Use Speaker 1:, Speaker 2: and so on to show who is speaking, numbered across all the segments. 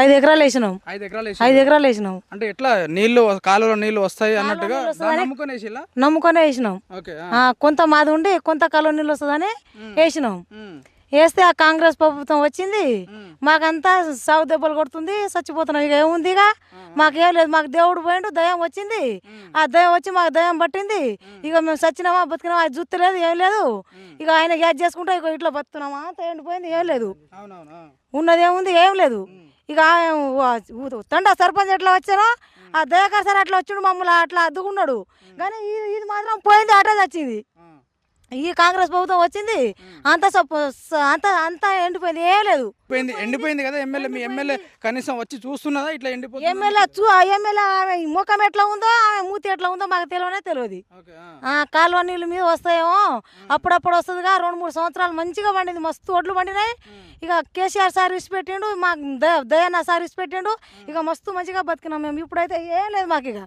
Speaker 1: 5 ఎకరాలు వేసినాం.
Speaker 2: 5 ఎకరాలు
Speaker 1: 5 ఎకరాలు వేసినాం.
Speaker 2: అంటే ఎట్లా నీళ్లు కాలువలో నీళ్లు వస్తాయి అన్నట్టుగా నమ్ముకొని వేసిల్లా?
Speaker 1: నమ్ముకొనే వేసినాం.
Speaker 2: ఓకే.
Speaker 1: కొంత మాది ఉండి కొంత కాలువ నీళ్ళు వస్తుందని వేసినాం. వేస్తే ఆ కాంగ్రెస్ ప్రభుత్వం వచ్చింది, మాకంతా సాగు దెబ్బలు కొడుతుంది, చచ్చిపోతున్నాం. ఇక ఏముంది, ఇక మాకేం లేదు. మాకు దేవుడు పోయిండు, దయ్యం వచ్చింది. ఆ దయ్యం వచ్చి మాకు దయ్యం పట్టింది. ఇక మేము చచ్చినామా బతికినామా అది జుత్తు లేదు, ఏం లేదు. ఇక ఆయన గ్యాస్ చేసుకుంటా ఇక ఇట్లా బతున్నామా, అంత ఎండిపోయింది, ఏం లేదు. ఉన్నది ఏముంది, ఏం లేదు. ఇక తండా సర్పంచ్ ఎట్లా వచ్చానో ఆ దయాకర్ సార్ అట్లా వచ్చిండు, మమ్మల్ని అట్లా అద్దుకున్నాడు. కానీ ఇది మాత్రం పోయింది, అటే వచ్చింది. ఈ కాంగ్రెస్ ప్రభుత్వం వచ్చింది, అంత అంత అంతా ఎండిపోయింది, ఏం లేదు.
Speaker 2: ఎండిపోయింది కదా. మీ ఎమ్మెల్యే కనీసం వచ్చి చూస్తున్నదా ఇట్లా ఎండిపోయింది?
Speaker 1: ఎమ్మెల్యే ఆమె ముఖం ఎట్లా ఉందో, ఆమె మూతి ఎట్లా ఉందో మాకు తెలియదు. కాలువ నీళ్ళు మీద వస్తాయేమో, అప్పుడప్పుడు వస్తుందిగా. 2-3 సంవత్సరాలు మంచిగా పండింది, మస్తు ఒడ్లు పండినాయి. ఇక కేసీఆర్ సార్ ఇచ్చి పెట్టిండు, మాకు దయాన్న సార్ ఇచ్చి పెట్టిండు. ఇక మస్తు మంచిగా బతికినాం మేము. ఇప్పుడైతే ఏం లేదు మాకు, ఇక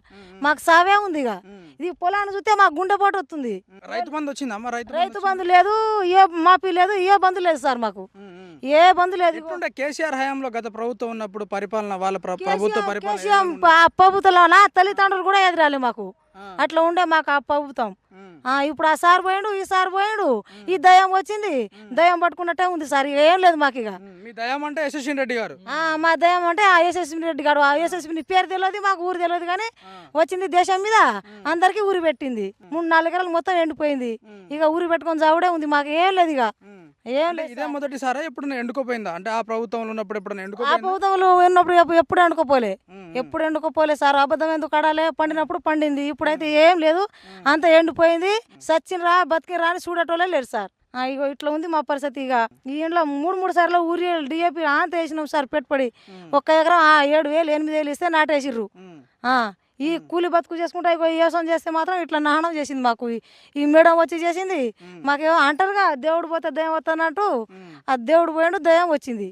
Speaker 1: మాకు సావే ఉంది. ఇక ఇది పొలాన్ని చూస్తే మాకు గుండెపోటు వస్తుంది.
Speaker 2: రైతు బంధు వచ్చిందా?
Speaker 1: రైతు బంధు లేదు, ఏ మాఫీ లేదు, ఏ బంధు లేదు సార్ మాకు, ఏ బంధు లేదు.
Speaker 2: కేసీఆర్ హయాంలో గత ప్రభుత్వం ఉన్నప్పుడు పరిపాలన వాళ్ళ ప్రభుత్వ
Speaker 1: ప్రభుత్వంలోనా తల్లిదండ్రులు కూడా ఎదురాలి మాకు, అట్లా ఉండే మాకు ఆ ప్రభుత్వం. ఇప్పుడు ఆ సార్ పోయిండు, ఈ సార్ పోయిండు, ఈ దయ్యం వచ్చింది, దయ్యం పట్టుకున్నట్టే ఉంది సార్. ఏం లేదు మాకు. ఇక
Speaker 2: మీ దయ్యం అంటే యశస్విని రెడ్డి గారు,
Speaker 1: మా దయ్యం అంటే ఆ యశస్విని రెడ్డి గారు. ఆ యశస్విని పేరు తెలియదు మాకు, ఊరు తెలియదు, కానీ వచ్చింది దేశం మీద అందరికి ఊరి పెట్టింది. 3-4 ఎకరాలు మొత్తం ఎండిపోయింది. ఇక ఊరి పెట్టుకొని చావుడే ఉంది, మాకు ఏం లేదు. ఇక ఏం లేదు.
Speaker 2: ఇదే మొదటిసారి ఎప్పుడు ఎండుకోపోయిందా? అంటే ఆ ప్రభుత్వంలో ఉన్నప్పుడు ఎప్పుడు
Speaker 1: ఆ ప్రభుత్వంలో ఉన్నప్పుడు ఎప్పుడు ఎండుకోపోలే సార్. అబద్ధం ఎందుకు కడాలే, పండినప్పుడు పండింది. ఇప్పుడైతే ఏం లేదు, అంత ఎండిపోయింది. సచ్చినరా బతికినరా అని చూడటోళ్ళే లేరు సార్. ఇగో ఇట్లా ఉంది మా పరిస్థితి. ఇక ఈ ఇంట్లో 3 సార్లు ఊరి డిఏపి అంత వేసినాం సార్ పెట్టుబడి. 1 ఎకరం 7,000-8,000 ఇస్తే నాటేసిర్రు. ఈ కూలి బతుకు చేసుకుంటా ఇగో వ్యవసాయం చేస్తే మాత్రం ఇట్లా నాశనం చేసింది మాకు. ఈ మేడం వచ్చి చేసింది. మాకేమో అంటారుగా దేవుడు పోతే దయ్యం వస్తానంటూ, ఆ దేవుడు పోయిండు, దయ్యం వచ్చింది.